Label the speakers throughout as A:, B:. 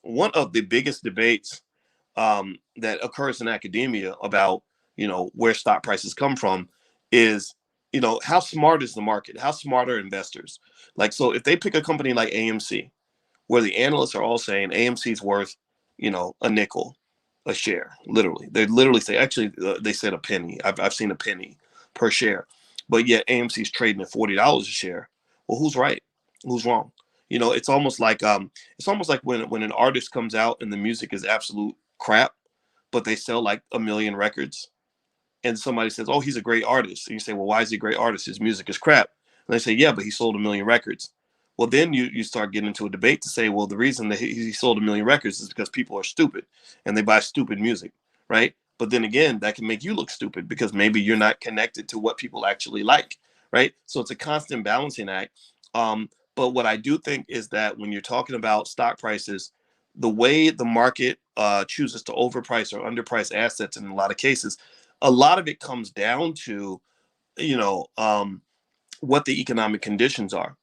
A: one of the biggest debates that occurs in academia about, where stock prices come from is, how smart is the market? How smart are investors? Like, so if they pick a company like AMC, where the analysts are all saying AMC is worth, a nickel a share, literally. They literally say, actually, they said a penny. I've seen a penny per share, but yet AMC is trading at $40 a share. Well, who's right? Who's wrong? It's almost like when an artist comes out and the music is absolute crap, but they sell like a million records, and somebody says, "Oh, he's a great artist." And you say, "Well, why is he a great artist? His music is crap." And they say, "Yeah, but he sold a million records." Well, then you start getting into a debate to say, well, the reason that he sold a million records is because people are stupid and they buy stupid music, right? But then again, that can make you look stupid because maybe you're not connected to what people actually like, right? So it's a constant balancing act. But what I do think is that when you're talking about stock prices, the way the market chooses to overprice or underprice assets in a lot of cases, a lot of it comes down to, you know, um, what the economic conditions are.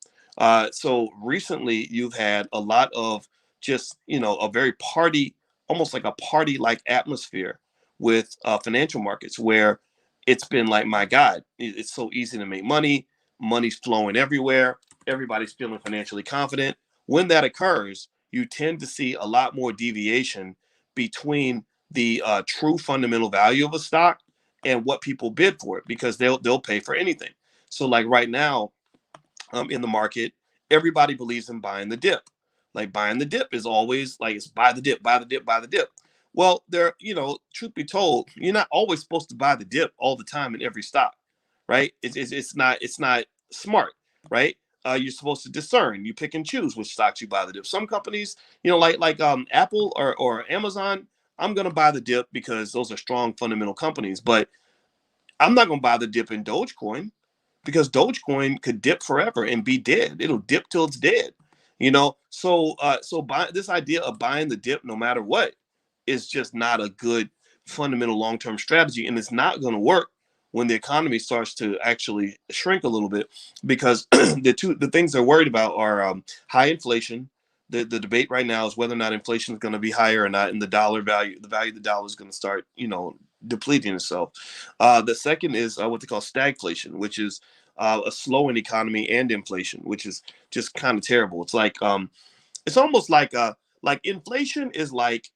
A: So recently, you've had a lot of just, a very party, almost like a party like atmosphere with financial markets where it's been like, my God, it's so easy to make money. Money's flowing everywhere. Everybody's feeling financially confident. When that occurs, you tend to see a lot more deviation between the true fundamental value of a stock and what people bid for it because they'll pay for anything. So like right now, in the market, everybody believes in buying the dip. Like buying the dip is always like it's buy the dip, buy the dip, buy the dip. Well, truth be told, you're not always supposed to buy the dip all the time in every stock, right? It's not smart, right? You're supposed to discern. You pick and choose which stocks you buy the dip. Some companies, like Apple or Amazon, I'm gonna buy the dip because those are strong fundamental companies, but I'm not gonna buy the dip in Dogecoin because Dogecoin could dip forever and be dead. It'll dip till it's dead. This idea of buying the dip no matter what is just not a good fundamental long-term strategy, and it's not going to work when the economy starts to actually shrink a little bit because the things they're worried about are high inflation. The debate right now is whether or not inflation is going to be higher or not, and the value of the dollar is going to start, depleting itself. The second is what they call stagflation, which is a slowing economy and inflation, which is just kind of terrible. It's like it's almost like inflation is like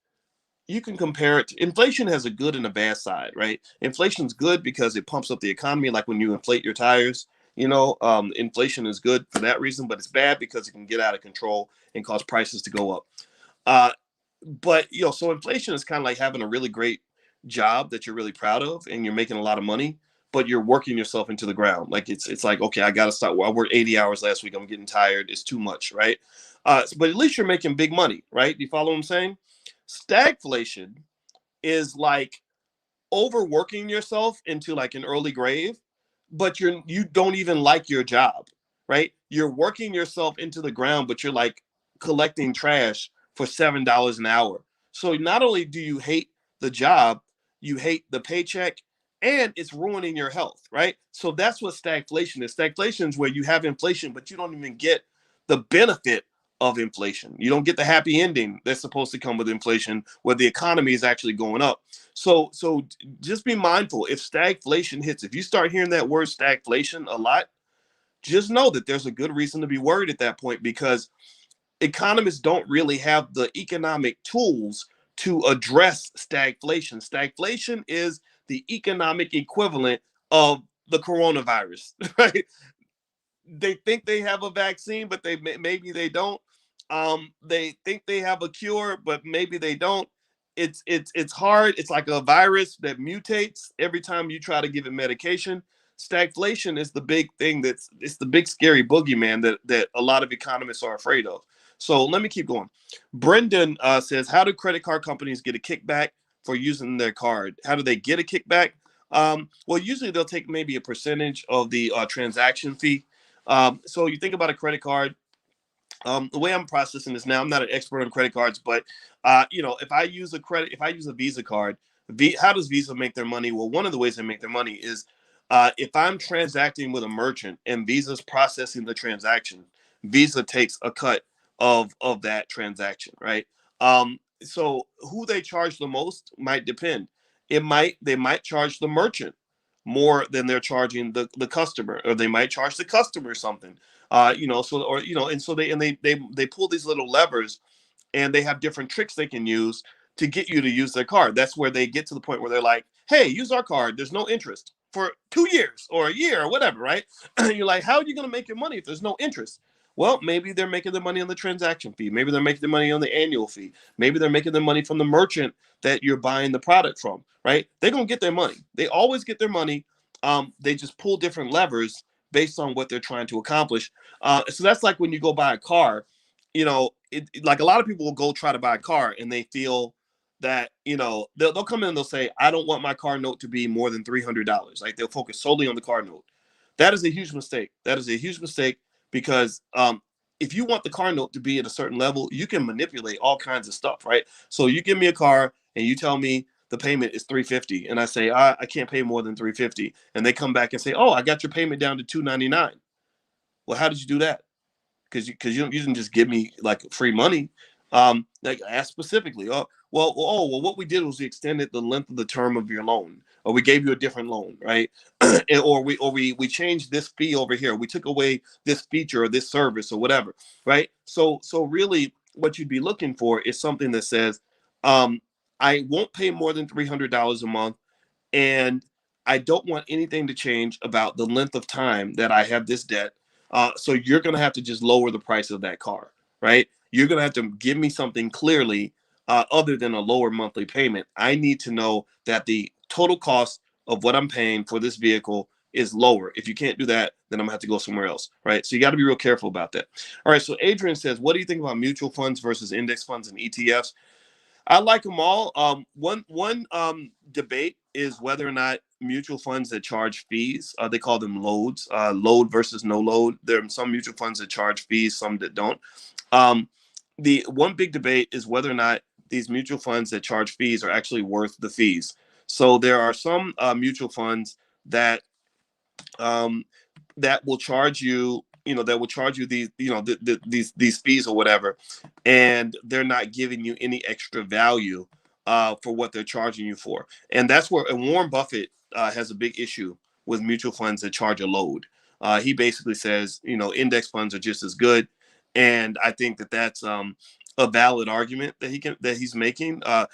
A: you can compare it to, inflation has a good and a bad side, right? Inflation's good because it pumps up the economy, like when you inflate your tires. Inflation is good for that reason, but it's bad because it can get out of control and cause prices to go up. Uh, but so inflation is kind of like having a really great job that you're really proud of and you're making a lot of money, but you're working yourself into the ground. Like it's like, okay, I gotta stop. I worked 80 hours last week. I'm getting tired. It's too much, right? But at least you're making big money, right? Do you follow what I'm saying? Stagflation is like overworking yourself into like an early grave, but you don't even like your job, right? You're working yourself into the ground, but you're like collecting trash for $7 an hour. So not only do you hate the job, you hate the paycheck, and it's ruining your health, right? So that's what stagflation is. Stagflation is where you have inflation, but you don't even get the benefit of inflation. You don't get the happy ending that's supposed to come with inflation, where the economy is actually going up. So just be mindful if stagflation hits. If you start hearing that word stagflation a lot, just know that there's a good reason to be worried at that point because economists don't really have the economic tools to address stagflation. Stagflation is the economic equivalent of the coronavirus, right? They think they have a vaccine, but maybe they don't. They think they have a cure, but maybe they don't. It's hard. It's like a virus that mutates every time you try to give it medication. Stagflation is the big thing. It's the big scary boogeyman that a lot of economists are afraid of. So let me keep going. Brendan says, how do credit card companies get a kickback for using their card? How do they get a kickback? Well, usually they'll take maybe a percentage of the transaction fee. So you think about a credit card. The way I'm processing this now, I'm not an expert on credit cards, but if I use a Visa card, how does Visa make their money? Well, one of the ways they make their money is if I'm transacting with a merchant and Visa's processing the transaction, Visa takes a cut of that transaction, right? So who they charge the most might depend. They might charge the merchant more than they're charging the customer, or they might charge the customer something. So, or and so they pull these little levers, and they have different tricks they can use to get you to use their card. That's where they get to the point where they're like, hey, use our card. There's no interest for 2 years or a year or whatever, right? You're like, how are you going to make your money if there's no interest? Well, maybe they're making the money on the transaction fee. Maybe they're making the money on the annual fee. Maybe they're making the money from the merchant that you're buying the product from, right? They're going to get their money. They always get their money. They just pull different levers based on what they're trying to accomplish. So that's like when you go buy a car, like a lot of people will go try to buy a car and they feel that, they'll come in and they'll say, I don't want my car note to be more than $300. Like they'll focus solely on the car note. That is a huge mistake. That is a huge mistake because if you want the car note to be at a certain level, you can manipulate all kinds of stuff, right? So you give me a car and you tell me the payment is 350, and I say I can't pay more than 350, and they come back and say, oh, I got your payment down to 299. Well, how did you do that? Because you didn't just give me like free money. Like ask specifically. Well, what we did was we extended the length of the term of your loan, or we gave you a different loan, right? or we changed this fee over here. We took away this feature or this service or whatever, right? So really, what you'd be looking for is something that says, I won't pay more than $300 a month, and I don't want anything to change about the length of time that I have this debt. So you're going to have to just lower the price of that car, right? You're going to have to give me something clearly other than a lower monthly payment. I need to know that the total cost of what I'm paying for this vehicle is lower. If you can't do that, then I'm going to have to go somewhere else, right? So you got to be real careful about that. All right, so Adrian says, what do you think about mutual funds versus index funds and ETFs? I like them all. One debate is whether or not mutual funds that charge fees, they call them loads, load versus no load. There are some mutual funds that charge fees, some that don't. Um, the one big debate is whether or not these mutual funds that charge fees are actually worth the fees. So there are some mutual funds that um, that will charge you, that will charge you these, these fees or whatever, and they're not giving you any extra value for what they're charging you for. And that's where, and Warren Buffett has a big issue with mutual funds that charge a load. He basically says, index funds are just as good, and I think that that's a valid argument that he's making. A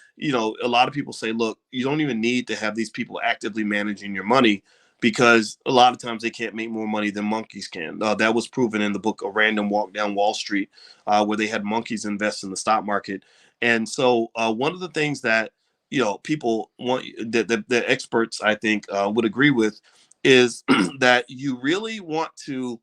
A: lot of people say, look, you don't even need to have these people actively managing your money, because a lot of times they can't make more money than monkeys can. That was proven in the book A Random Walk Down Wall Street, where they had monkeys invest in the stock market. And so one of the things that people want, that the experts, I think, would agree with, is that you really want to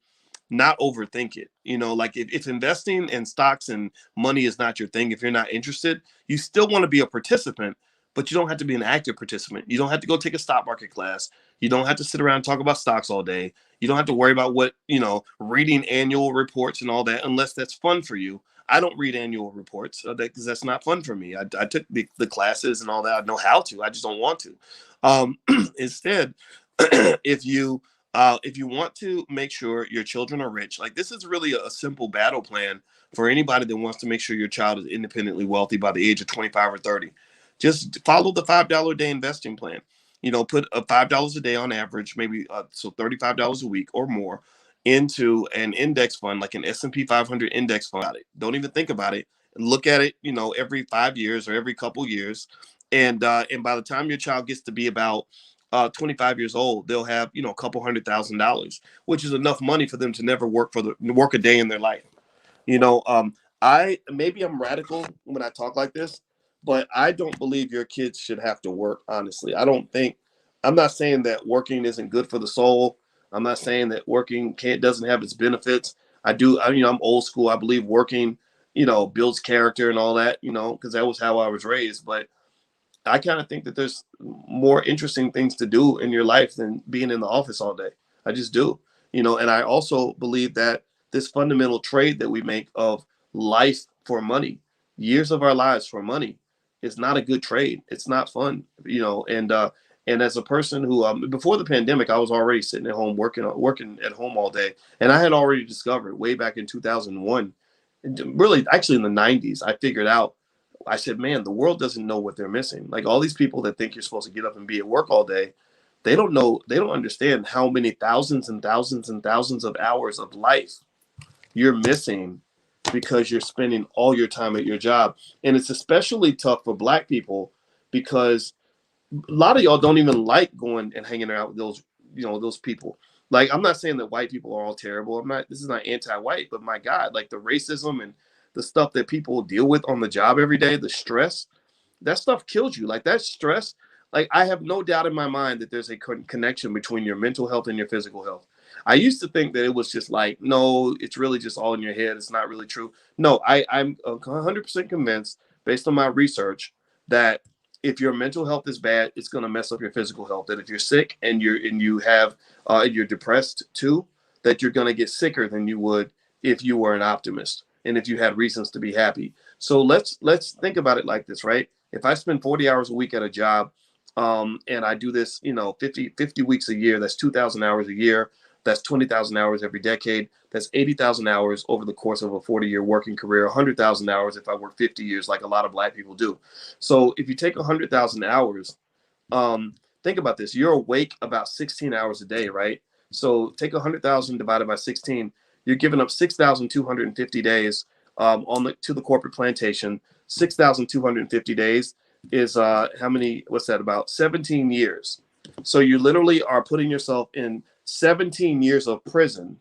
A: not overthink it. Like if investing in stocks and money is not your thing, if you're not interested, you still want to be a participant, but you don't have to be an active participant. You don't have to go take a stock market class. You don't have to sit around and talk about stocks all day. You don't have to worry about reading annual reports and all that, unless that's fun for you. I don't read annual reports because that's not fun for me. I took the classes and all that. I know how to. I just don't want to. Instead, if you want to make sure your children are rich, like this is really a simple battle plan for anybody that wants to make sure your child is independently wealthy by the age of 25 or 30. Just follow the $5 a day investing plan. Put $5 a day on average, maybe so $35 a week or more, into an index fund like an S&P 500 index fund. Don't even think about it. Look at it, every 5 years or every couple years, and by the time your child gets to be about 25 years old, they'll have a couple $100,000, which is enough money for them to never work a day in their life. You know, um, I'm radical when I talk like this, but I don't believe your kids should have to work. Honestly, I don't think. I'm not saying that working isn't good for the soul. I'm not saying that working can't doesn't have its benefits. I do. I'm old school. I believe working, builds character and all that. Because that was how I was raised. But I kind of think that there's more interesting things to do in your life than being in the office all day. I just do, and I also believe that this fundamental trade that we make of life for money, years of our lives for money, is not a good trade. It's not fun, and as a person who, before the pandemic, I was already sitting at home working at home all day, and I had already discovered way back in 2001, really actually in the 90s, I figured out I said, man, the world doesn't know what they're missing. Like all these people that think you're supposed to get up and be at work all day, they don't know, they don't understand how many thousands and thousands and thousands of hours of life you're missing because you're spending all your time at your job. And it's especially tough for Black people because a lot of y'all don't even like going and hanging out with those, those people. Like, I'm not saying that white people are all terrible. This is not anti-white, but my God, like the racism and the stuff that people deal with on the job every day, the stress, that stuff kills you. Like that stress, like I have no doubt in my mind that there's a connection between your mental health and your physical health. I used to think that it was just like, no, it's really just all in your head. It's not really true. No, I'm 100% convinced based on my research that if your mental health is bad, it's going to mess up your physical health. That if you're sick and you're depressed too, that you're going to get sicker than you would if you were an optimist and if you had reasons to be happy. So let's think about it like this, right? If I spend 40 hours a week at a job, and I do this, 50 weeks a year, that's 2,000 hours a year. That's 20,000 hours every decade. That's 80,000 hours over the course of a 40-year working career, 100,000 hours if I work 50 years, like a lot of Black people do. So if you take 100,000 hours, think about this. You're awake about 16 hours a day, right? So take 100,000 divided by 16. You're giving up 6,250 days to the corporate plantation. 6,250 days is how many? What's that? About 17 years. So you literally are putting yourself in 17 years of prison,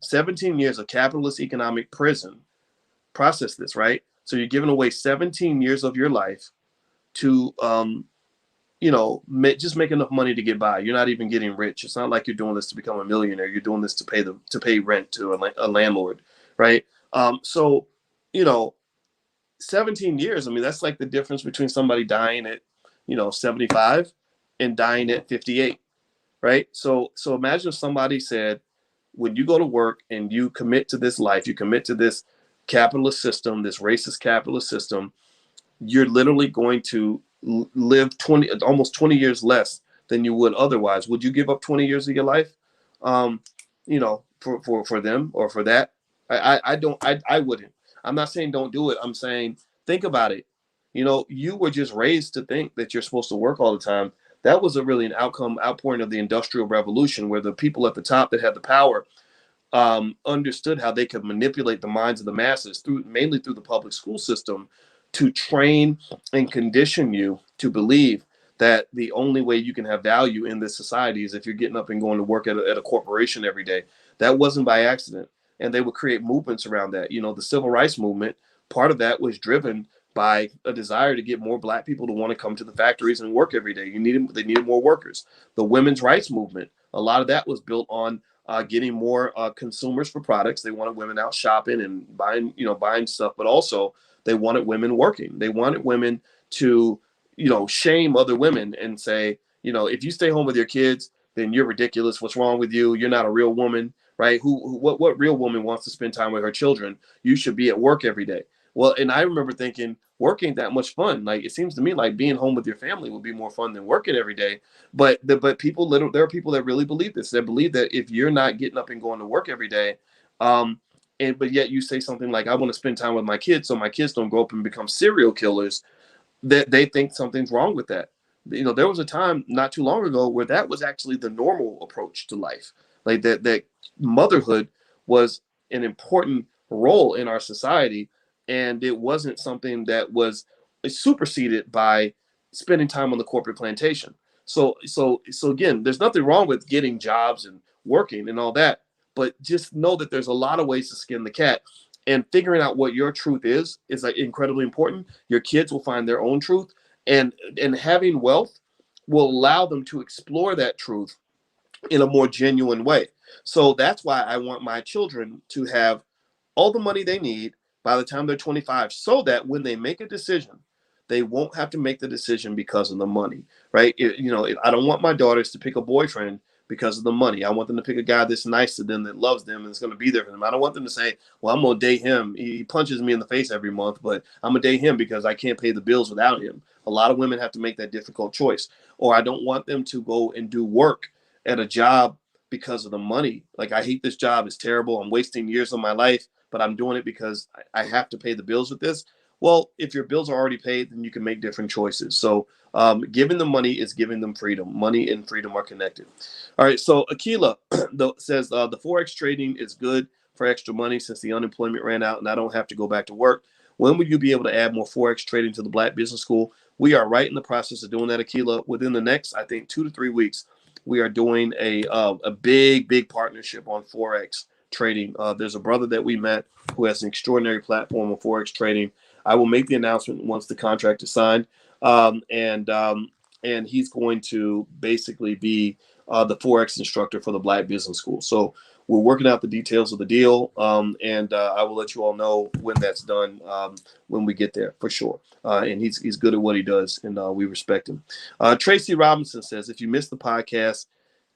A: 17 years of capitalist economic prison. Process this, right? So you're giving away 17 years of your life to, just make enough money to get by. You're not even getting rich. It's not like you're doing this to become a millionaire. You're doing this to pay rent to a landlord, right? So, 17 years. I mean, that's like the difference between somebody dying at, 75 and dying at 58. Right. So imagine if somebody said, when you go to work and you commit to this life, you commit to this capitalist system, this racist capitalist system, you're literally going to live almost 20 years less than you would otherwise. Would you give up 20 years of your life, for them or for that? I wouldn't. I'm not saying don't do it. I'm saying think about it. You were just raised to think that you're supposed to work all the time. That was really an outpouring of the Industrial Revolution, where the people at the top that had the power understood how they could manipulate the minds of the masses mainly through the public school system to train and condition you to believe that the only way you can have value in this society is if you're getting up and going to work at a corporation every day. That wasn't by accident. And they would create movements around that. The civil rights movement, part of that was driven by a desire to get more Black people to want to come to the factories and work every day. They needed more workers. The women's rights movement, a lot of that was built on getting more consumers for products. They wanted women out shopping and buying stuff, but also they wanted women working. They wanted women to, shame other women and say, if you stay home with your kids, then you're ridiculous. What's wrong with you? You're not a real woman, right? What real woman wants to spend time with her children? You should be at work every day. Well, and I remember thinking, work ain't that much fun. Like, it seems to me like being home with your family would be more fun than working every day. But there are people that really believe this. They believe that if you're not getting up and going to work every day, but yet you say something like, I want to spend time with my kids so my kids don't grow up and become serial killers, that they think something's wrong with that. There was a time not too long ago where that was actually the normal approach to life. Like that motherhood was an important role in our society, and it wasn't something that was superseded by spending time on the corporate plantation. So again, there's nothing wrong with getting jobs and working and all that, but just know that there's a lot of ways to skin the cat, and figuring out what your truth is like incredibly important. Your kids will find their own truth, and having wealth will allow them to explore that truth in a more genuine way. So that's why I want my children to have all the money they need by the time they're 25, so that when they make a decision, they won't have to make the decision because of the money, right? I don't want my daughters to pick a boyfriend because of the money. I want them to pick a guy that's nice to them, that loves them, and is going to be there for them. I don't want them to say, well, I'm going to date him. He punches me in the face every month, but I'm going to date him because I can't pay the bills without him. A lot of women have to make that difficult choice. Or I don't want them to go and do work at a job because of the money. Like, I hate this job. It's terrible. I'm wasting years of my life, but I'm doing it because I have to pay the bills with this. Well, if your bills are already paid, then you can make different choices. So giving them money is giving them freedom. Money and freedom are connected. All right. So Akila says the Forex trading is good for extra money since the unemployment ran out and I don't have to go back to work. When will you be able to add more Forex trading to the Black Business School? We are right in the process of doing that, Akila. Within the next, I think, 2 to 3 weeks, we are doing a big partnership on Forex trading. There's a brother that we met who has an extraordinary platform on Forex trading. I will make the announcement once the contract is signed, and he's going to basically be the Forex instructor for the Black Business School. So we're working out the details of the deal, and I will let you all know when that's done, when we get there for sure. And he's good at what he does, and we respect him. Tracy Robinson says, if you missed the podcast,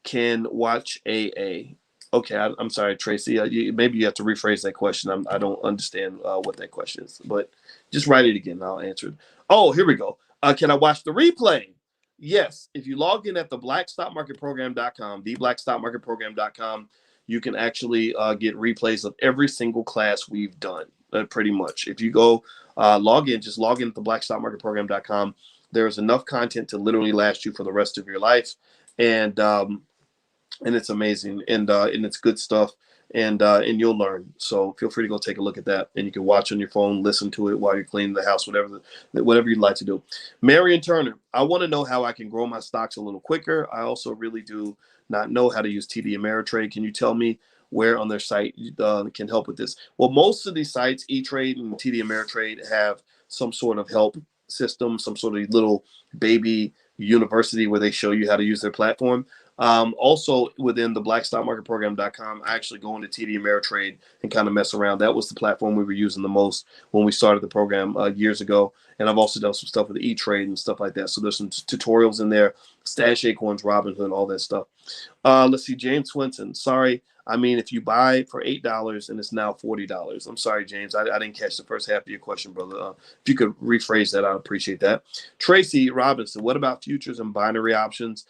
A: can watch AA. Okay, I'm sorry, Tracy. Maybe you have to rephrase that question. I don't understand what that question is, but just write it again. I'll answer it. Oh, here we go. Can I watch the replay? Yes. If you log in at theblackstockmarketprogram.com, theblackstockmarketprogram.com, you can actually get replays of every single class we've done, pretty much. If you go just log in at theblackstockmarketprogram.com. There's enough content to literally last you for the rest of your life. And it's amazing, and it's good stuff, and you'll learn. So feel free to go take a look at that, and you can watch on your phone, listen to it while you're cleaning the house, whatever you'd like to do. Marion Turner, I want to know how I can grow my stocks a little quicker. I also really do not know how to use TD Ameritrade. Can you tell me where on their site can help with this? Well, most of these sites, E-Trade and TD Ameritrade, have some sort of help system, some sort of little baby university where they show you how to use their platform. Also within the blackstockmarketprogram.com, I actually go into TD Ameritrade and kind of mess around. That was the platform we were using the most when we started the program years ago. And I've also done some stuff with E-Trade and stuff like that. So there's some tutorials in there, Stash Acorns, Robinhood, all that stuff. Let's see, James Swinton. Sorry. I mean, if you buy for $8 and it's now $40. I'm sorry, James. I didn't catch the first half of your question, brother. If you could rephrase that, I'd appreciate that. Tracy Robinson, what about futures and binary options?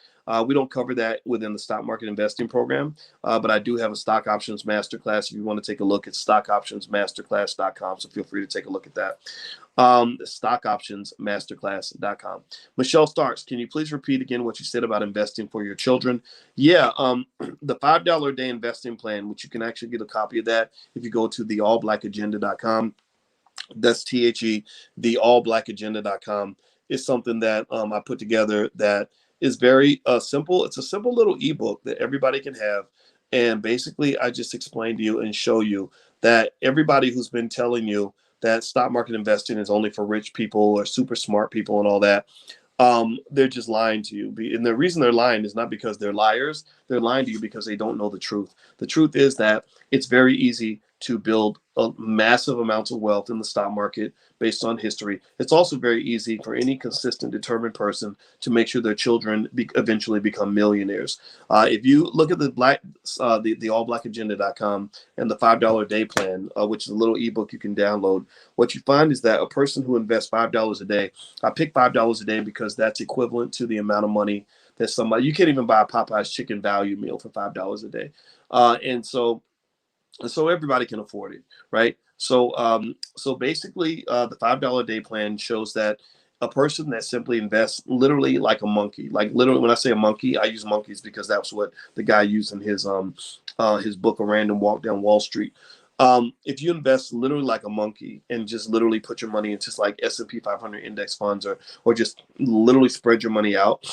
A: We don't cover that within the stock market investing program, but I do have a stock options masterclass. If you want to take a look at stockoptionsmasterclass.com, so feel free to take a look at that. The stockoptionsmasterclass.com. Michelle Starks, can you please repeat again what you said about investing for your children? Yeah, the $5 a day investing plan, which you can actually get a copy of that if you go to theallblackagenda.com. That's theallblackagenda.com. Is something that I put together that is very simple. It's a simple little ebook that everybody can have. And basically, I just explain to you and show you that everybody who's been telling you that stock market investing is only for rich people or super smart people and all that, they're just lying to you. And the reason they're lying is not because they're liars. They're lying to you because they don't know the truth. The truth is that it's very easy to build a massive amounts of wealth in the stock market based on history. It's also very easy for any consistent, determined person to make sure their children eventually become millionaires. If you look at the allblackagenda.com and the $5 a day plan, which is a little ebook you can download, what you find is that a person who invests $5 a day, I pick $5 a day because that's equivalent to the amount of money that somebody, you can't even buy a Popeye's chicken value meal for $5 a day. And so everybody can afford it, right? So basically, the $5 a day plan shows that a person that simply invests literally like a monkey, like literally when I say a monkey, I use monkeys because that's what the guy used in his book, A Random Walk Down Wall Street. If you invest literally like a monkey and just literally put your money into just like S&P 500 index funds or just literally spread your money out,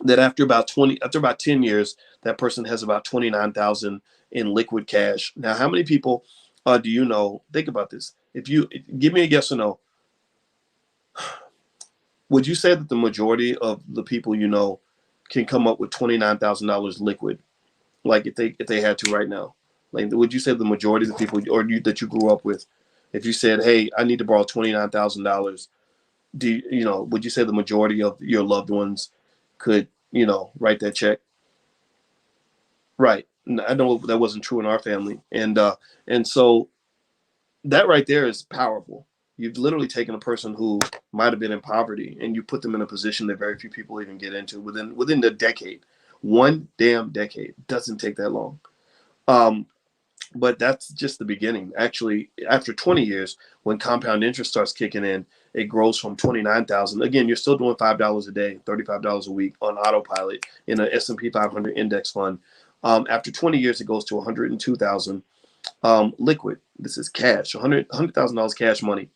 A: that after about 10 years, that person has about 29,000 in liquid cash. Now, how many people do you know? Think about this. If you give me a yes or no, would you say that the majority of the people you know can come up with $29,000 liquid, like if they had to right now? Like, would you say the majority of the people that you grew up with, if you said, "Hey, I need to borrow $29,000," would you say the majority of your loved ones could write that check? Right. I know that wasn't true in our family. And so that right there is powerful. You've literally taken a person who might have been in poverty and you put them in a position that very few people even get into within the decade. One damn decade. Doesn't take that long. But that's just the beginning. Actually, after 20 years, when compound interest starts kicking in, it grows from 29,000. Again, you're still doing $5 a day, $35 a week on autopilot in an S&P 500 index fund. After 20 years, it goes to 102,000 liquid. This is cash, $100,000 cash money.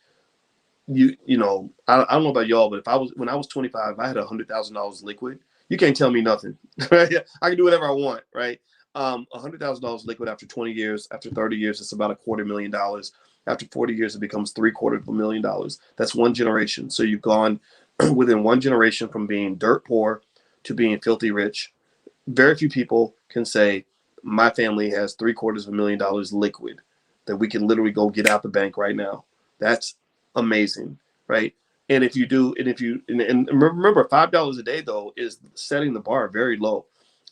A: I don't know about y'all, but when I was 25, I had $100,000 liquid. You can't tell me nothing, right? I can do whatever I want, right? $100,000 liquid after 20 years. After 30 years, it's about $250,000. After 40 years, it becomes $750,000. That's one generation. So you've gone within one generation from being dirt poor to being filthy rich. Very few people can say my family has $750,000 liquid that we can literally go get out the bank right now. That's amazing, right? And if you do, and remember, $5 a day though is setting the bar very low.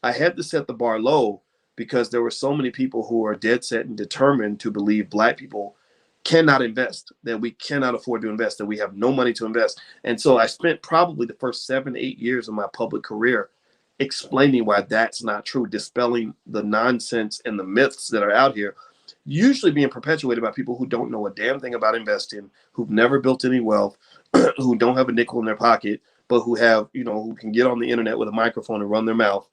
A: I had to set the bar low because there were so many people who are dead set and determined to believe Black people cannot invest, that we cannot afford to invest, that we have no money to invest. And so I spent probably the first 7, 8 years of my public career explaining why that's not true, dispelling the nonsense and the myths that are out here, usually being perpetuated by people who don't know a damn thing about investing, who've never built any wealth, who don't have a nickel in their pocket, but who have, who can get on the internet with a microphone and run their mouth.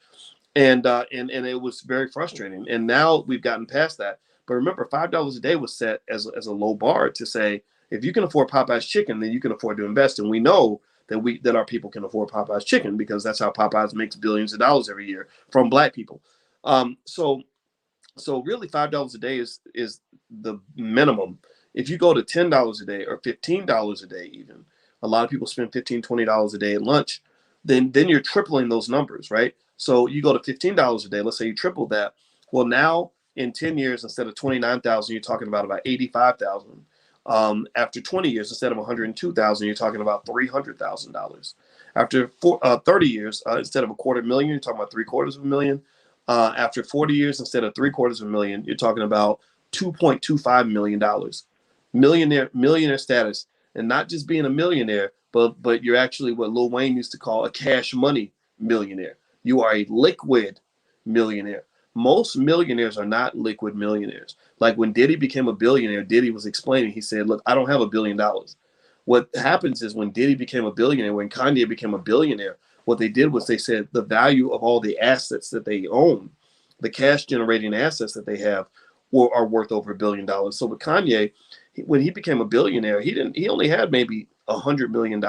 A: And it was very frustrating. And now we've gotten past that. But remember, $5 a day was set as a low bar to say, if you can afford Popeye's chicken, then you can afford to invest. And we know that our people can afford Popeye's chicken because that's how Popeyes makes billions of dollars every year from Black people. So really, $5 a day is the minimum. If you go to $10 a day or $15 a day, even a lot of people spend $15, $20 a day at lunch, then you're tripling those numbers, right? So you go to $15 a day. Let's say you triple that. Well, now in 10 years, instead of 29,000, you're talking about 85,000. After 20 years, instead of 102,000, you're talking about $300,000. After 30 years, instead of $250,000, you're talking about $750,000. After 40 years, instead of $750,000, you're talking about $2.25 million. Millionaire status, and not just being a millionaire, but you're actually what Lil Wayne used to call a cash money millionaire. You are a liquid millionaire. Most millionaires are not liquid millionaires. Like when Diddy became a billionaire, Diddy was explaining, he said, look, I don't have $1 billion. What happens is when Diddy became a billionaire, when Kanye became a billionaire, what they did was they said the value of all the assets that they own, the cash generating assets that they have, are worth over $1 billion. So with Kanye, when he became a billionaire, he only had maybe $100 million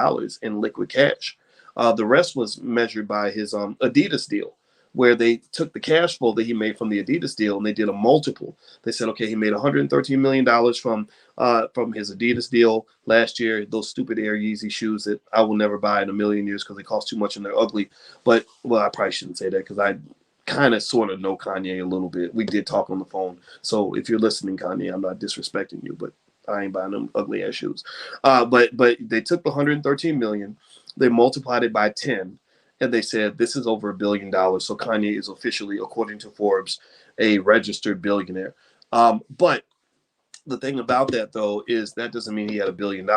A: in liquid cash. The rest was measured by his Adidas deal, where they took the cash flow that he made from the Adidas deal and they did a multiple. They said, okay, he made $113 million from his Adidas deal last year. Those stupid Air Yeezy shoes that I will never buy in a million years because they cost too much and they're ugly. But, well, I probably shouldn't say that because I kind of sort of know Kanye a little bit. We did talk on the phone. So if you're listening, Kanye, I'm not disrespecting you, but I ain't buying them ugly ass shoes. But they took the 113 million, they multiplied it by 10, and they said this is over $1 billion. So Kanye is officially, according to Forbes, a registered billionaire. But the thing about that, though, is that doesn't mean he had $1 billion.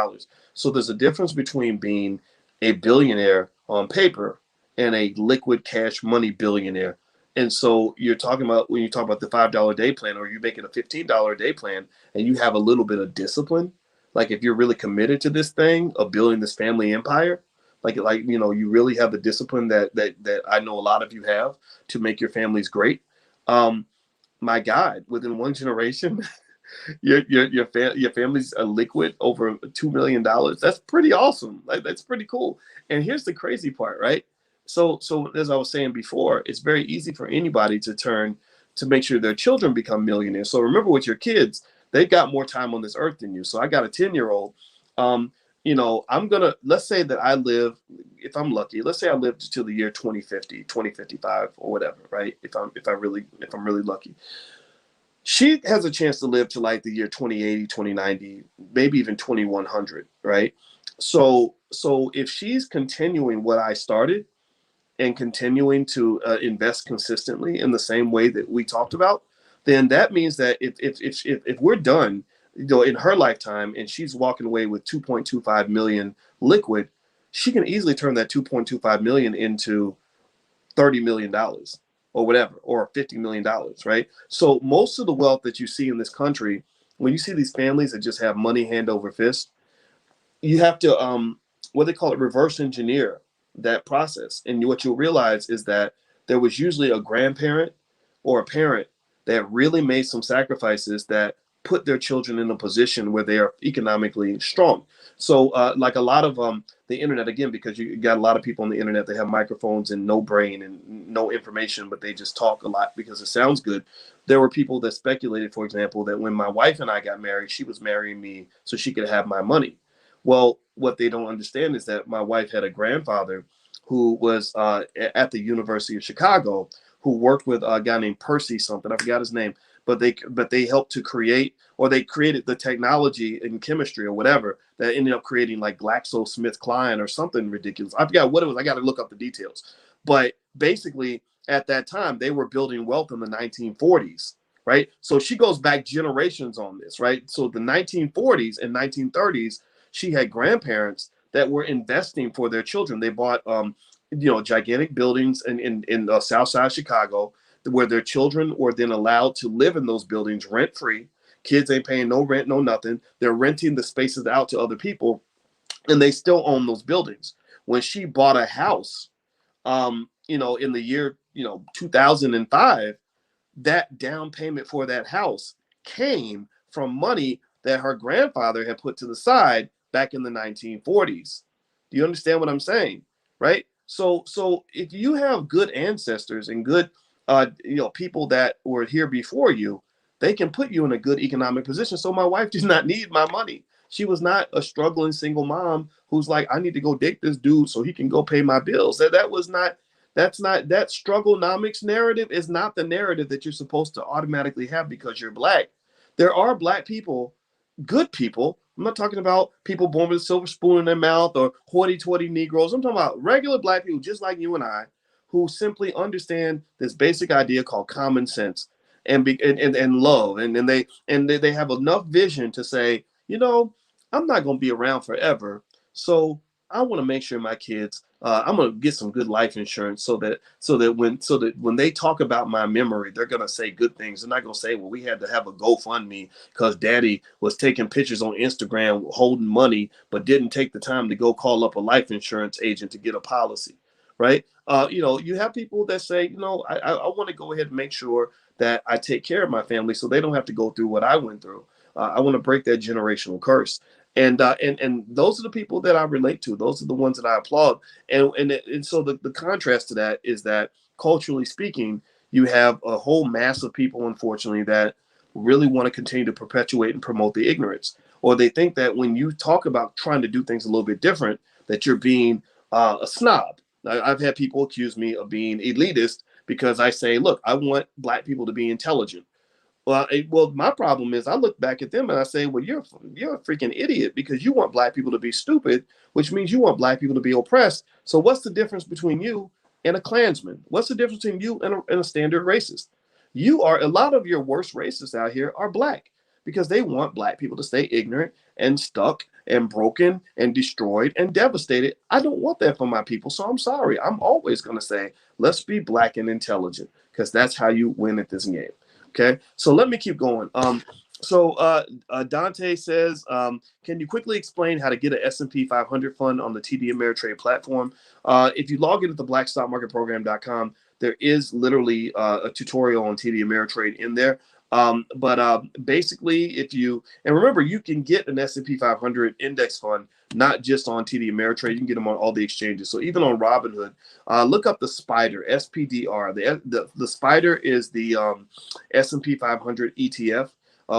A: So there's a difference between being a billionaire on paper and a liquid cash money billionaire. And so you're talking about, when you talk about the $5 day plan, or you make it a $15 a day plan, and you have a little bit of discipline, like if you're really committed to this thing of building this family empire, you really have the discipline that I know a lot of you have to make your families great. My God, within one generation, your family's a liquid over $2 million. That's pretty awesome. Like, that's pretty cool. And here's the crazy part, right? So as I was saying before, it's very easy for anybody to make sure their children become millionaires. So remember, with your kids, they've got more time on this earth than you. So I got a 10-year-old. Let's say that I live, if I'm lucky, let's say I live till the year 2050, 2055 or whatever, right? If I'm really lucky. She has a chance to live to like the year 2080, 2090, maybe even 2100, right? So if she's continuing what I started and continuing to invest consistently in the same way that we talked about, then that means that if we're done, in her lifetime, and she's walking away with 2.25 million liquid, she can easily turn that 2.25 million into $30 million or whatever, or $50 million, right? So most of the wealth that you see in this country, when you see these families that just have money hand over fist, you have to what they call it, reverse engineer that process. And what you'll realize is that there was usually a grandparent or a parent that really made some sacrifices that put their children in a position where they are economically strong. So like a lot of the internet, again, because you got a lot of people on the internet that have microphones and no brain and no information, but they just talk a lot because it sounds good. There were people that speculated, for example, that when my wife and I got married, she was marrying me so she could have my money. Well, what they don't understand is that my wife had a grandfather who was at the University of Chicago, who worked with a guy named Percy something. I forgot his name, but they helped to create, or they created the technology in chemistry or whatever that ended up creating like GlaxoSmithKline or something ridiculous. I forgot what it was. I got to look up the details. But basically, at that time, they were building wealth in the 1940s, right? So she goes back generations on this, right? So the 1940s and 1930s, she had grandparents that were investing for their children. They bought, gigantic buildings in South Side Chicago, where their children were then allowed to live in those buildings rent free. Kids ain't paying no rent, no nothing. They're renting the spaces out to other people, and they still own those buildings. When she bought a house, in the year 2005, that down payment for that house came from money that her grandfather had put to the side back in the 1940s. Do you understand what I'm saying? Right? So if you have good ancestors and good people that were here before you, they can put you in a good economic position. So my wife did not need my money. She was not a struggling single mom who's like, I need to go date this dude so he can go pay my bills. That was not that's not that strugglenomics narrative is not the narrative that you're supposed to automatically have because you're black. There are black people, good people. I'm not talking about people born with a silver spoon in their mouth or hoity-toity Negroes. I'm talking about regular black people just like you and I, who simply understand this basic idea called common sense and love, and they have enough vision to say, I'm not going to be around forever, so I want to make sure my kids, I'm going to get some good life insurance so that when they talk about my memory, they're going to say good things. They're not going to say, well, we had to have a GoFundMe because daddy was taking pictures on Instagram holding money, but didn't take the time to go call up a life insurance agent to get a policy, right? You have people that say, I want to go ahead and make sure that I take care of my family so they don't have to go through what I went through. I want to break that generational curse. And those are the people that I relate to. Those are the ones that I applaud. And so the contrast to that is that culturally speaking, you have a whole mass of people, unfortunately, that really want to continue to perpetuate and promote the ignorance. Or they think that when you talk about trying to do things a little bit different, that you're being a snob. I've had people accuse me of being elitist because I say, look, I want black people to be intelligent. Well, my problem is I look back at them and I say, well, you're a freaking idiot because you want black people to be stupid, which means you want black people to be oppressed. So what's the difference between you and a Klansman? What's the difference between you and a standard racist? A lot of your worst racists out here are black because they want black people to stay ignorant and stuck and broken and destroyed and devastated. I don't want that for my people. So I'm sorry. I'm always going to say, let's be black and intelligent because that's how you win at this game. Okay, so let me keep going. Dante says, can you quickly explain how to get an S&P 500 fund on the TD Ameritrade platform? If you log in at the blackstockmarketprogram.com, there is literally a tutorial on TD Ameritrade in there. But basically, and remember, you can get an S&P 500 index fund, not just on TD Ameritrade. You can get them on all the exchanges. So even on Robinhood, look up the SPDR, SPDR. The SPDR is the S&P 500 ETF,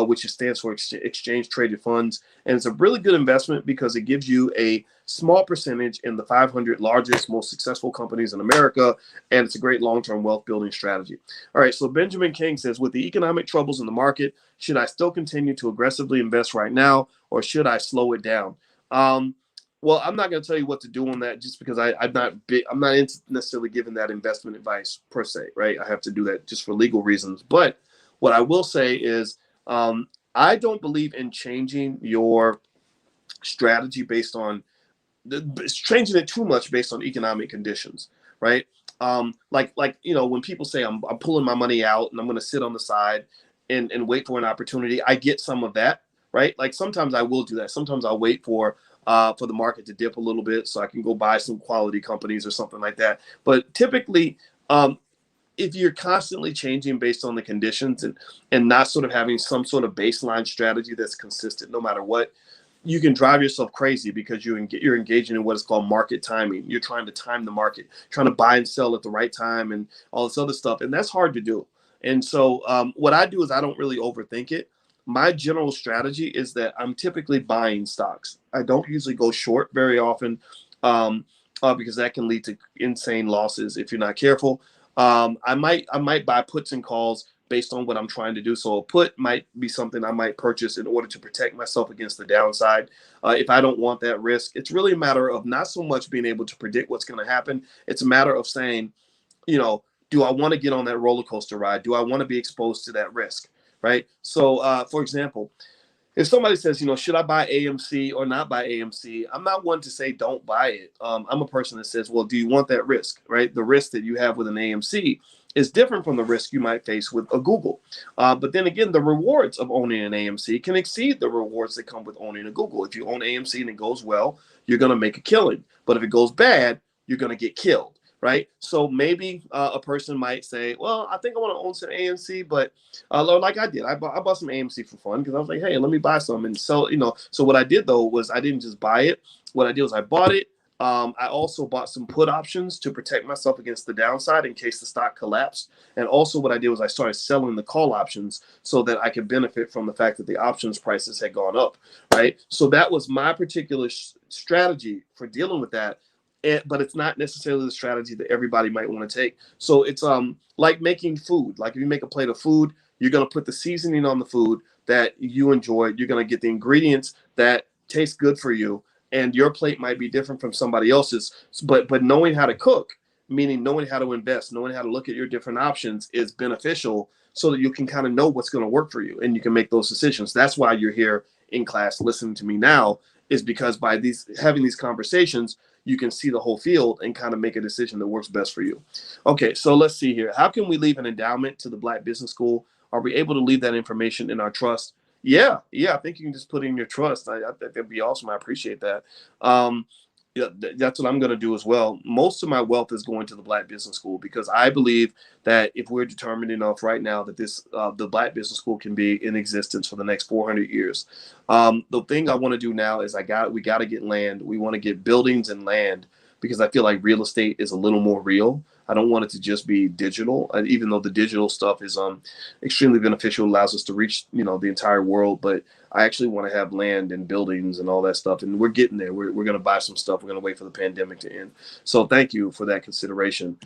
A: which stands for Exchange Traded Funds. And it's a really good investment because it gives you a small percentage in the 500 largest, most successful companies in America. And it's a great long-term wealth building strategy. All right, so Benjamin King says, with the economic troubles in the market, should I still continue to aggressively invest right now, or should I slow it down? Well, I'm not going to tell you what to do on that just because I'm not necessarily giving that investment advice per se, right? I have to do that just for legal reasons. But what I will say is I don't believe in changing your strategy based on changing it too much based on economic conditions, right? Like when people say I'm pulling my money out and I'm going to sit on the side and wait for an opportunity, I get some of that, right? Like sometimes I will do that. Sometimes I'll wait for the market to dip a little bit so I can go buy some quality companies or something like that. But typically, um, if you're constantly changing based on the conditions and not sort of having some sort of baseline strategy that's consistent no matter what, you can drive yourself crazy because you're engaging in what is called market timing. You're trying to time the market, trying to buy and sell at the right time and all this other stuff. And that's hard to do. And so what I do is I don't really overthink it. My general strategy is that I'm typically buying stocks. I don't usually go short very often um, because that can lead to insane losses if you're not careful. I might buy puts and calls based on what I'm trying to do. So a put might be something I might purchase in order to protect myself against the downside. If I don't want that risk, it's really a matter of not so much being able to predict what's going to happen. It's a matter of saying, you know, do I want to get on that roller coaster ride? Do I want to be exposed to that risk? Right. So, for example, if somebody says, should I buy AMC or not buy AMC? I'm not one to say don't buy it. I'm a person that says, well, do you want that risk, right? The risk that you have with an AMC is different from the risk you might face with a Google. But then again, the rewards of owning an AMC can exceed the rewards that come with owning a Google. If you own AMC and it goes well, you're going to make a killing. But if it goes bad, you're going to get killed. Right. So maybe a person might say, well, I think I want to own some AMC, but like I did, I bought some AMC for fun because I was like, hey, let me buy some. And so, so what I did though was I didn't just buy it. What I did was I bought it. I also bought some put options to protect myself against the downside in case the stock collapsed. And also what I did was I started selling the call options so that I could benefit from the fact that the options prices had gone up. Right. So that was my particular strategy for dealing with that. But it's not necessarily the strategy that everybody might want to take. So it's like making food. Like if you make a plate of food, you're going to put the seasoning on the food that you enjoy. You're going to get the ingredients that taste good for you, and your plate might be different from somebody else's. But knowing how to cook, meaning knowing how to invest, knowing how to look at your different options, is beneficial so that you can kind of know what's going to work for you and you can make those decisions. That's why you're here in class listening to me now, is because by having these conversations, you can see the whole field and kind of make a decision that works best for you. Okay, so let's see here. How can we leave an endowment to the Black Business School? Are we able to leave that information in our trust? Yeah, I think you can just put it in your trust. I think that'd be awesome. I appreciate that. Yeah, that's what I'm going to do as well. Most of my wealth is going to the Black Business School because I believe that if we're determined enough right now that the Black Business School can be in existence for the next 400 years. The thing I want to do now is we got to get land. We want to get buildings and land because I feel like real estate is a little more real. I don't want it to just be digital, even though the digital stuff is extremely beneficial, allows us to reach the entire world. But I actually want to have land and buildings and all that stuff, and we're getting there. We're going to buy some stuff. We're going to wait for the pandemic to end. So thank you for that consideration.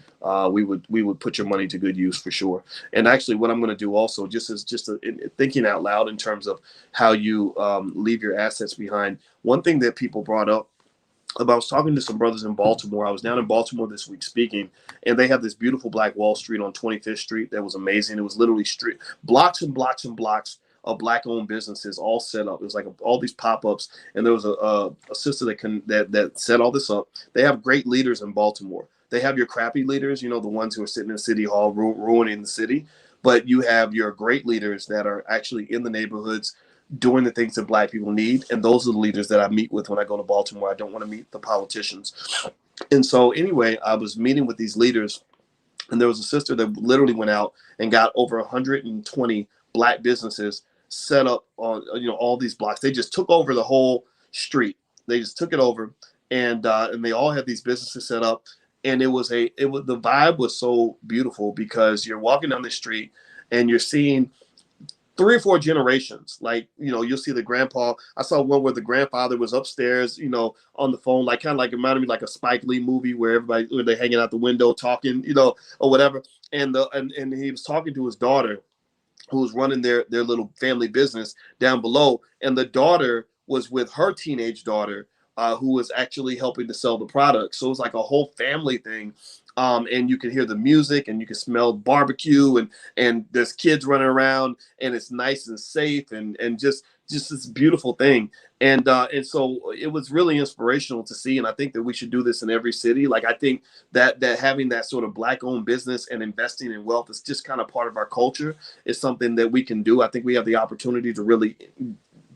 A: We would put your money to good use for sure. And actually, what I'm going to do also, thinking out loud in terms of how you leave your assets behind. One thing that people brought up. I was talking to some brothers in Baltimore. I was down in Baltimore this week speaking, and they have this beautiful Black Wall Street on 25th Street that was amazing. It was literally blocks and blocks and blocks of Black-owned businesses all set up. It was like all these pop-ups, and there was a sister that set all this up. They have great leaders in Baltimore. They have your crappy leaders, the ones who are sitting in City Hall ruining the city, but you have your great leaders that are actually in the neighborhoods doing the things that Black people need. And those are the leaders that I meet with when I go to Baltimore. I don't want to meet the politicians. And so anyway, I was meeting with these leaders, and there was a sister that literally went out and got over 120 Black businesses set up on all these blocks. They just took over the whole street. They just took it over, and they all had these businesses set up. And the vibe was so beautiful because you're walking down the street and you're seeing 3 or 4 generations. Like, you'll see the grandpa. I saw one where the grandfather was upstairs, on the phone, like kind of like reminded me like a Spike Lee movie where they're hanging out the window talking, or whatever. And he was talking to his daughter who was running their little family business down below. And the daughter was with her teenage daughter, who was actually helping to sell the product. So it was like a whole family thing. And you can hear the music and you can smell barbecue and there's kids running around and it's nice and safe and just just this beautiful thing. And so it was really inspirational to see. And I think that we should do this in every city. Like, I think that having that sort of Black owned business and investing in wealth is just kind of part of our culture. It's something that we can do. I think we have the opportunity to really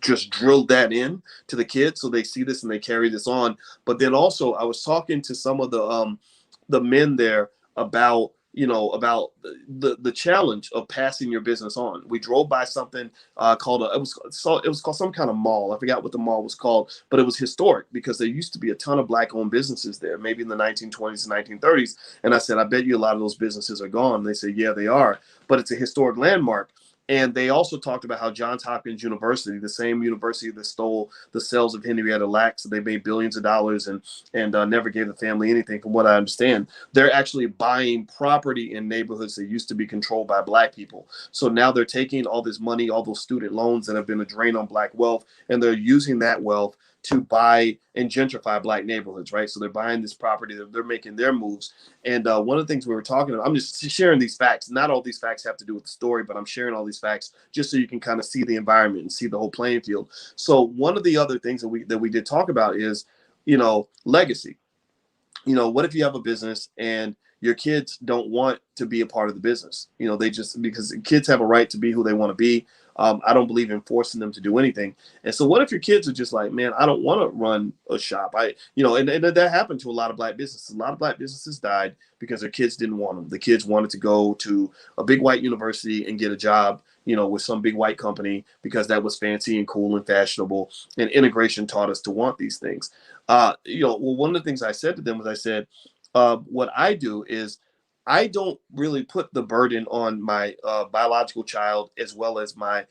A: just drill that in to the kids so they see this and they carry this on. But then also I was talking to some of the men there about, about the challenge of passing your business on. We drove by something called it was called some kind of mall. I forgot what the mall was called, but it was historic because there used to be a ton of Black owned businesses there, maybe in the 1920s and 1930s. And I said, I bet you a lot of those businesses are gone. And they said, yeah, they are, but it's a historic landmark. And they also talked about how Johns Hopkins University, the same university that stole the cells of Henrietta Lacks, they made billions of dollars and never gave the family anything, from what I understand. They're actually buying property in neighborhoods that used to be controlled by Black people. So now they're taking all this money, all those student loans that have been a drain on Black wealth, and they're using that wealth to buy and gentrify Black neighborhoods, right? So they're buying this property, they're making their moves. And one of the things we were talking about, I'm just sharing these facts. Not all these facts have to do with the story, but I'm sharing all these facts just so you can kind of see the environment and see the whole playing field. So one of the other things that we did talk about is, legacy. What if you have a business and your kids don't want to be a part of the business? They just, because kids have a right to be who they want to be. I don't believe in forcing them to do anything. And so what if your kids are just like, man, I don't want to run a shop. And that happened to a lot of Black businesses. A lot of Black businesses died because their kids didn't want them. The kids wanted to go to a big white university and get a job, with some big white company because that was fancy and cool and fashionable. And integration taught us to want these things. One of the things I said to them was, I said, what I do is I don't really put the burden on my biological child as well as my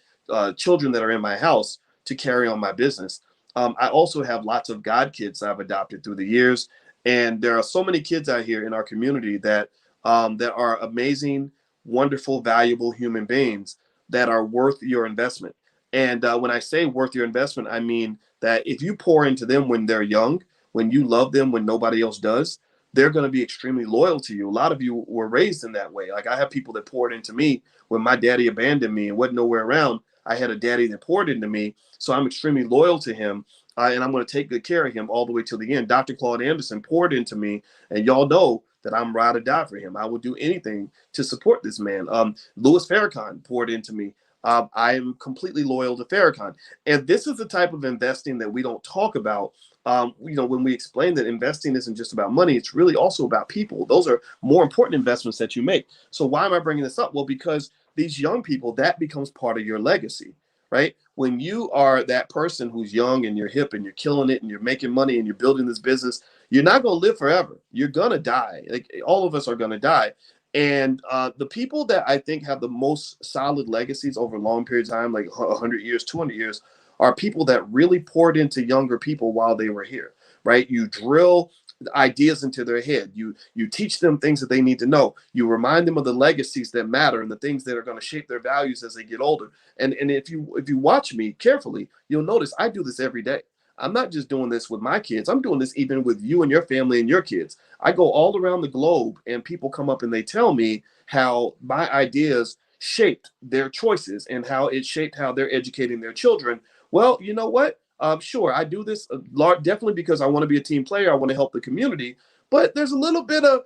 A: children that are in my house to carry on my business. I also have lots of God kids I've adopted through the years. And there are so many kids out here in our community that are amazing, wonderful, valuable human beings that are worth your investment. And when I say worth your investment, I mean that if you pour into them when they're young, when you love them when nobody else does, they're going to be extremely loyal to you. A lot of you were raised in that way. Like, I have people that poured into me when my daddy abandoned me and wasn't nowhere around. I had a daddy that poured into me. So I'm extremely loyal to him. And I'm going to take good care of him all the way till the end. Dr. Claude Anderson poured into me, and y'all know that I'm ride or die for him. I will do anything to support this man. Louis Farrakhan poured into me. I am completely loyal to Farrakhan. And this is the type of investing that we don't talk about. When we explain that investing isn't just about money, it's really also about people. Those are more important investments that you make. So why am I bringing this up? Well, because these young people, that becomes part of your legacy, right? When you are that person who's young and you're hip and you're killing it and you're making money and you're building this business, you're not going to live forever. You're going to die. Like, all of us are going to die. And the people that I think have the most solid legacies over long periods of time, like 100 years, 200 years, are people that really poured into younger people while they were here, right? You drill ideas into their head. You teach them things that they need to know. You remind them of the legacies that matter and the things that are going to shape their values as they get older. And if you watch me carefully, you'll notice I do this every day. I'm not just doing this with my kids. I'm doing this even with you and your family and your kids. I go all around the globe and people come up and they tell me how my ideas shaped their choices and how it shaped how they're educating their children. Well, you know what? Sure, I do this definitely because I want to be a team player. I want to help the community, but there's a little bit of,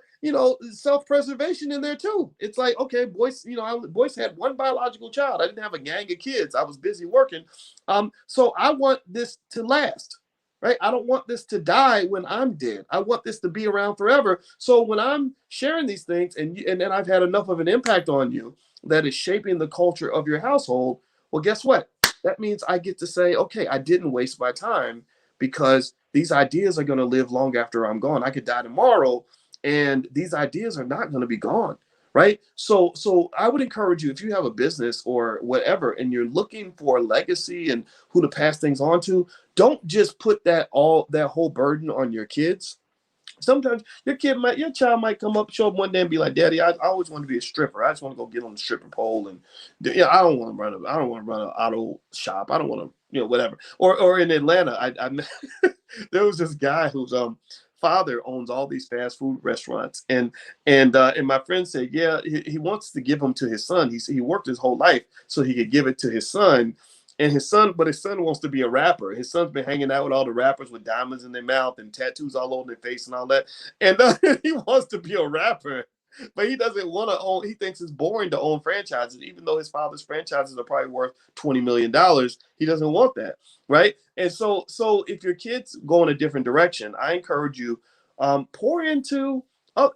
A: self-preservation in there too. It's like, okay, Boyce, Boyce had one biological child. I didn't have a gang of kids. I was busy working. So I want this to last, right? I don't want this to die when I'm dead. I want this to be around forever. So when I'm sharing these things and then I've had enough of an impact on you that is shaping the culture of your household, well, guess what? That means I get to say, okay, I didn't waste my time because these ideas are going to live long after I'm gone. I could die tomorrow and these ideas are not going to be gone, right? So I would encourage you, if you have a business or whatever and you're looking for a legacy and who to pass things on to, don't just put that whole burden on your kids. Sometimes your child might come up, show up one day and be like, "Daddy, I always want to be a stripper. I just want to go get on the stripper pole and I don't want to run an auto shop. I don't want to, whatever." Or in Atlanta, there was this guy whose father owns all these fast food restaurants, and my friend said, yeah, he wants to give them to his son. He worked his whole life so he could give it to his son. And his son wants to be a rapper. His son's been hanging out with all the rappers with diamonds in their mouth and tattoos all over their face and all that. And he wants to be a rapper, but he doesn't want to own. He thinks it's boring to own franchises, even though his father's franchises are probably worth $20 million. He doesn't want that, right? And so if your kids go in a different direction, I encourage you pour into a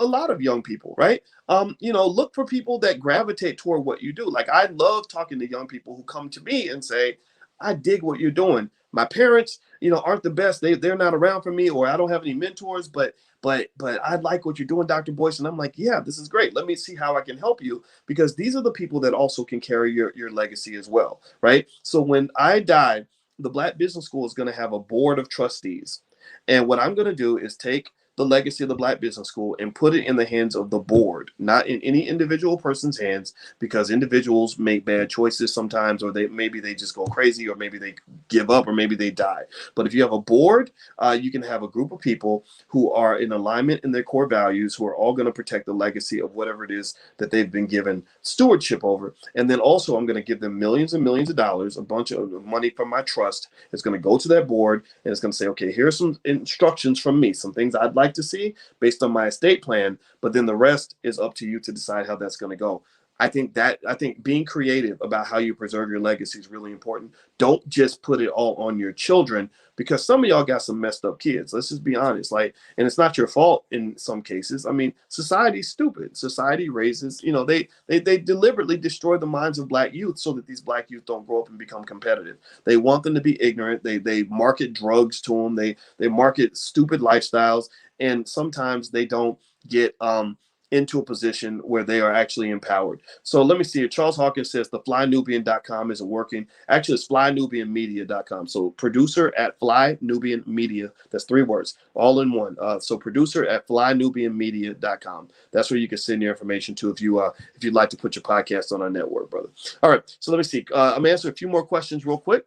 A: lot of young people, right? Look for people that gravitate toward what you do. Like I love talking to young people who come to me and say, I dig what you're doing. My parents, aren't the best. They're not around for me, or I don't have any mentors, but I like what you're doing, Dr. Boyce. And I'm like, yeah, this is great. Let me see how I can help you, because these are the people that also can carry your legacy as well, right? So when I die, the Black Business School is going to have a board of trustees. And what I'm going to do is take the legacy of the Black Business School and put it in the hands of the board, not in any individual person's hands, because individuals make bad choices sometimes, or maybe they just go crazy, or maybe they give up, or maybe they die. But if you have a board, you can have a group of people who are in alignment in their core values, who are all going to protect the legacy of whatever it is that they've been given stewardship over. And then also I'm going to give them millions and millions of dollars, a bunch of money from my trust. It's going to go to that board, and it's going to say, okay, here's some instructions from me, some things I'd like to see based on my estate plan, but then the rest is up to you to decide how that's going to go. I think being creative about how you preserve your legacy is really important. Don't just put it all on your children, because some of y'all got some messed up kids. Let's just be honest. And it's not your fault in some cases. I mean, society's stupid. Society raises, they deliberately destroy the minds of Black youth so that these Black youth don't grow up and become competitive. They want them to be ignorant. They market drugs to them. They market stupid lifestyles, and sometimes they don't get into a position where they are actually empowered. So let me see here. Charles Hawkins says the flynubian.com isn't working. Actually, it's flynubianmedia.com. So producer at flynubianmedia. That's 3 words, all in one. So producer at flynubianmedia.com. That's where you can send your information to if you'd like to put your podcast on our network, brother. All right. So let me see. I'm gonna answer a few more questions real quick.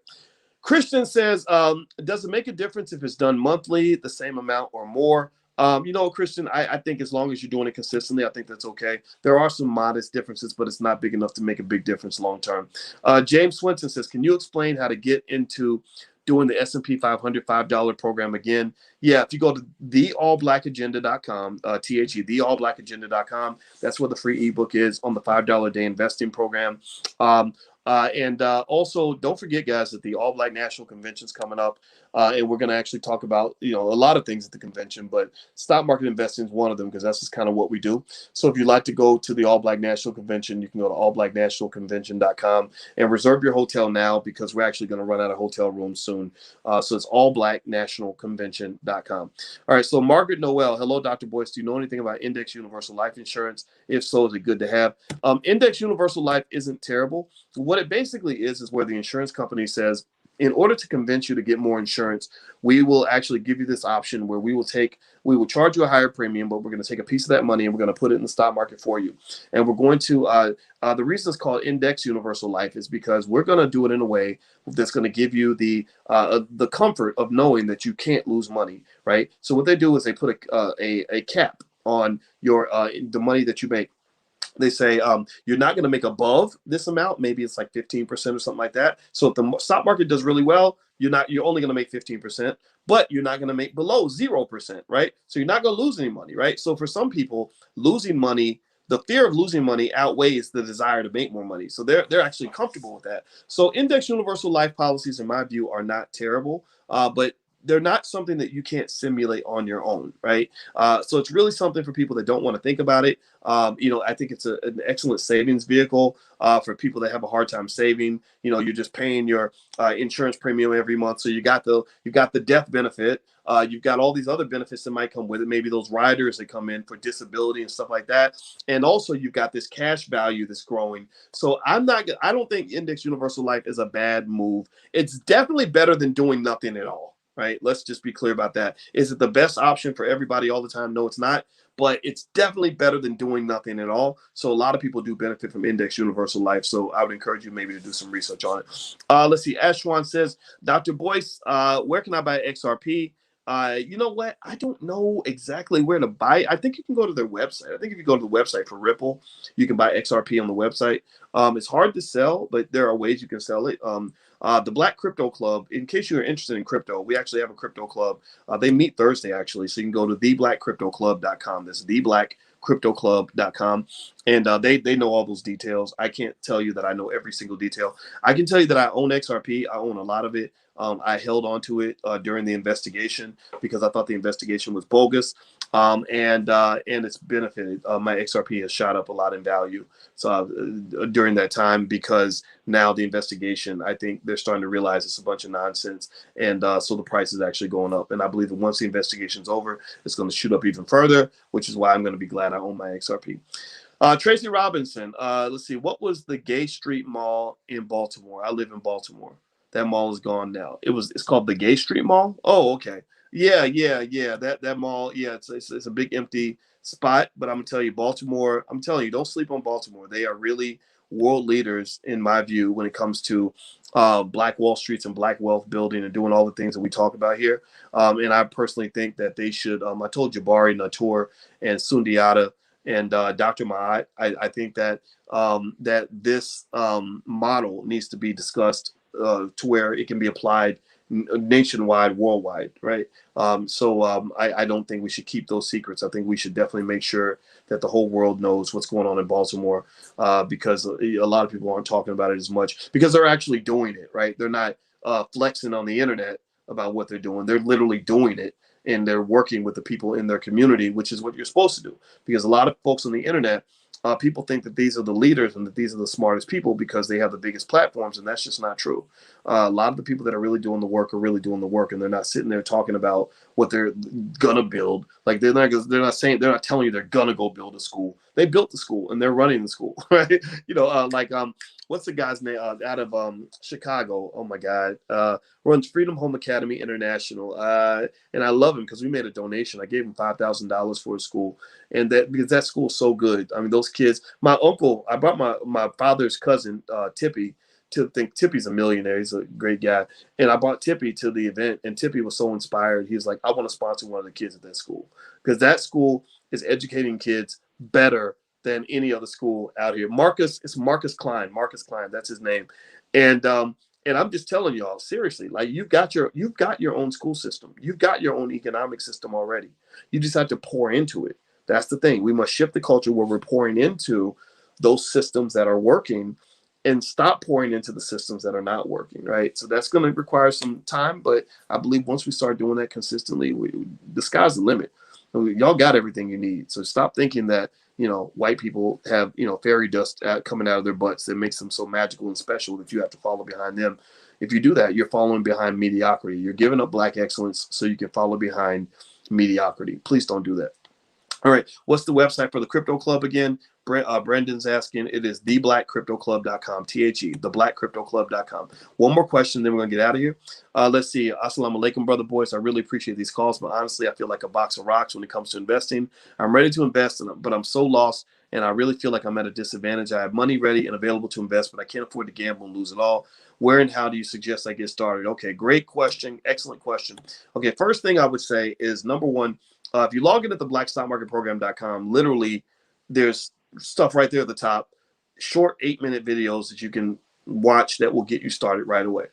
A: Christian says, does it make a difference if it's done monthly, the same amount or more? Christian, I think as long as you're doing it consistently, I think that's okay. There are some modest differences, but it's not big enough to make a big difference long term. James Swinson says, can you explain how to get into doing the S&P 500 $5 program again? Yeah, if you go to theallblackagenda.com, theallblackagenda.com, that's where the free ebook is on the $5 a day investing program. And also, don't forget, guys, that the All Black National Convention is coming up, and we're going to actually talk about a lot of things at the convention, but stock market investing is one of them, because that's just kind of what we do. So if you'd like to go to the All Black National Convention, you can go to allblacknationalconvention.com and reserve your hotel now, because we're actually going to run out of hotel rooms soon. So it's allblacknationalconvention.com. All right, so Margaret Noel, hello, Dr. Boyce. Do you know anything about Index Universal Life Insurance? If so, is it good to have? Index Universal Life isn't terrible. What it basically is where the insurance company says, in order to convince you to get more insurance, we will actually give you this option where we will charge you a higher premium, but we're going to take a piece of that money and we're going to put it in the stock market for you. And we're going to, the reason it's called Index Universal Life is because we're going to do it in a way that's going to give you the comfort of knowing that you can't lose money, right? So what they do is they put a cap on your the money that you make. They say you're not going to make above this amount. Maybe it's like 15% or something like that. So if the stock market does really well, you're only going to make 15%, but you're not going to make below 0%, right? So you're not going to lose any money, right? So for some people, losing money, the fear of losing money outweighs the desire to make more money. So they're actually comfortable with that. So Index Universal Life policies, in my view, are not terrible, but they're not something that you can't simulate on your own, right? So it's really something for people that don't want to think about it. I think it's an excellent savings vehicle for people that have a hard time saving. You're just paying your insurance premium every month, so you got the death benefit. You've got all these other benefits that might come with it. Maybe those riders that come in for disability and stuff like that. And also you've got this cash value that's growing. So I don't think Index Universal Life is a bad move. It's definitely better than doing nothing at all. Right? Let's just be clear about that. Is it the best option for everybody all the time? No, it's not. But it's definitely better than doing nothing at all. So a lot of people do benefit from Index Universal Life. So I would encourage you maybe to do some research on it. Let's see. Ashwan says, Dr. Boyce, where can I buy XRP? You know what? I don't know exactly where to buy it. I think you can go to their website. I think if you go to the website for Ripple, you can buy XRP on the website. It's hard to sell, but there are ways you can sell it. The Black Crypto Club, in case you're interested in crypto, we actually have a crypto club. They meet Thursday, actually. So you can go to theblackcryptoclub.com. That's theblackcryptoclub.com. And they know all those details. I can't tell you that I know every single detail. I can tell you that I own XRP. I own a lot of it. I held on to it during the investigation because I thought the investigation was bogus, and it's benefited. My XRP has shot up a lot in value. So during that time, because now the investigation, I think they're starting to realize it's a bunch of nonsense, and so the price is actually going up. And I believe that once the investigation's over, it's going to shoot up even further, which is why I'm going to be glad I own my XRP. Tracy Robinson, let's see. What was the Gay Street Mall in Baltimore? I live in Baltimore. That mall is gone now. It's called the Gay Street Mall. Oh, okay. Yeah. That mall. Yeah, it's a big empty spot. But I'm gonna tell you, Baltimore. I'm telling you, don't sleep on Baltimore. They are really world leaders in my view when it comes to Black Wall Streets and Black wealth building and doing all the things that we talk about here. And I personally think that they should. I told Jabari Natur and Sundiata and Dr. Maat. I think that that this model needs to be discussed to where it can be applied nationwide, worldwide, right? I don't think we should keep those secrets. I think we should definitely make sure that the whole world knows what's going on in Baltimore, because a lot of people aren't talking about it as much because they're actually doing it, right? They're not flexing on the internet about what they're doing. They're literally doing it, and they're working with the people in their community, which is what you're supposed to do. Because a lot of folks on the internet, people think that these are the leaders and that these are the smartest people because they have the biggest platforms, and that's just not true. A lot of the people that are really doing the work are really doing the work, and they're not sitting there talking about what they're gonna build. Like they're not telling you they're gonna go build a school. They built the school and they're running the school, right? What's the guy's name out of Chicago? Oh my God, runs Freedom Home Academy International, and I love him because we made a donation. I gave him $5,000 for his school, and that because that school's so good. I mean, those kids. My uncle, I brought my father's cousin Tippy to think Tippy's a millionaire. He's a great guy, and I brought Tippy to the event, and Tippy was so inspired. He was like, I want to sponsor one of the kids at that school because that school is educating kids better than any other school out here. It's Marcus Klein. Marcus Klein, that's his name. And I'm just telling y'all, seriously, like you've got your own school system. You've got your own economic system already. You just have to pour into it. That's the thing. We must shift the culture where we're pouring into those systems that are working and stop pouring into the systems that are not working, right? So that's going to require some time, but I believe once we start doing that consistently, the sky's the limit. Y'all got everything you need. So stop thinking that, white people have, fairy dust coming out of their butts that makes them so magical and special that you have to follow behind them. If you do that, you're following behind mediocrity. You're giving up Black excellence so you can follow behind mediocrity. Please don't do that. All right. What's the website for the Crypto Club again? Brendan's asking. It is theblackcryptoclub.com. theblackcryptoclub.com. One more question, then we're going to get out of here. Let's see. Assalamu alaikum, brother boys. I really appreciate these calls, but honestly, I feel like a box of rocks when it comes to investing. I'm ready to invest in them, but I'm so lost, and I really feel like I'm at a disadvantage. I have money ready and available to invest, but I can't afford to gamble and lose it all. Where and how do you suggest I get started? Okay, great question. Excellent question. Okay, first thing I would say is, number one, if you log in at the blackstockmarketprogram.com, literally there's stuff right there at the top, short 8-minute videos that you can watch that will get you started right away.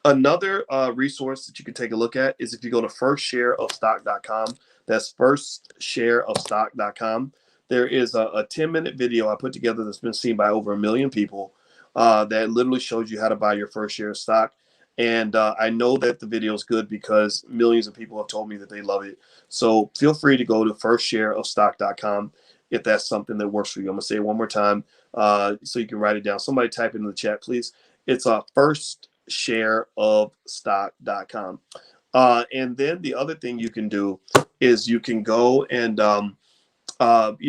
A: Another resource that you can take a look at is if you go to firstshareofstock.com. That's firstshareofstock.com. There is a 10-minute video I put together that's been seen by over 1 million people that literally shows you how to buy your first share of stock. And I know that the video is good because millions of people have told me that they love it. So feel free to go to firstshareofstock.com if that's something that works for you. I'm going to say it one more time so you can write it down. Somebody type it in the chat, please. It's firstshareofstock.com. And then the other thing you can do is you can go and, right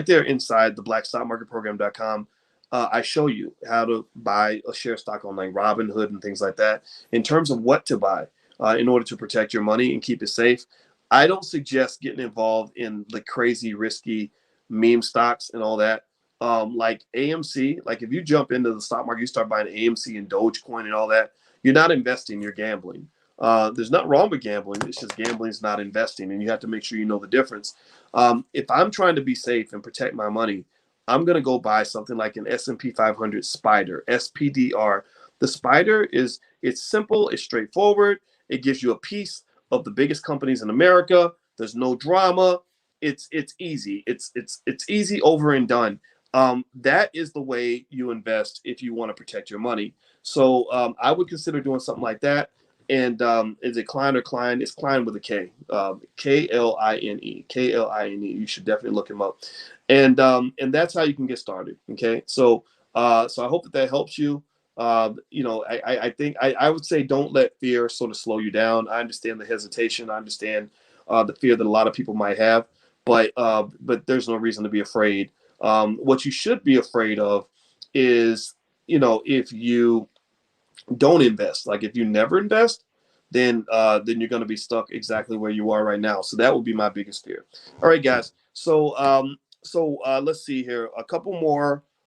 A: there inside the blackstockmarketprogram.com, I show you how to buy a share stock on like Robinhood and things like that in terms of what to buy in order to protect your money and keep it safe. I don't suggest getting involved in the crazy risky meme stocks and all that. Like AMC, like if you jump into the stock market, you start buying AMC and Dogecoin and all that, you're not investing, you're gambling. There's nothing wrong with gambling. It's just gambling is not investing, and you have to make sure you know the difference. If I'm trying to be safe and protect my money, I'm gonna go buy something like an S&P 500 Spider, SPDR. The Spider it's simple, it's straightforward. It gives you a piece of the biggest companies in America. There's no drama. It's easy. It's easy, over and done. That is the way you invest if you want to protect your money. So I would consider doing something like that. And is it Klein or Klein? It's Klein with a K. Kline. Kline. You should definitely look him up. And that's how you can get started. Okay. So I hope that helps you. I think I would say don't let fear sort of slow you down. I understand the hesitation. I understand the fear that a lot of people might have, but there's no reason to be afraid. What you should be afraid of is, if you don't invest. Like if you never invest, then you're going to be stuck exactly where you are right now. So that would be my biggest fear. All right, guys. So let's see here. A couple more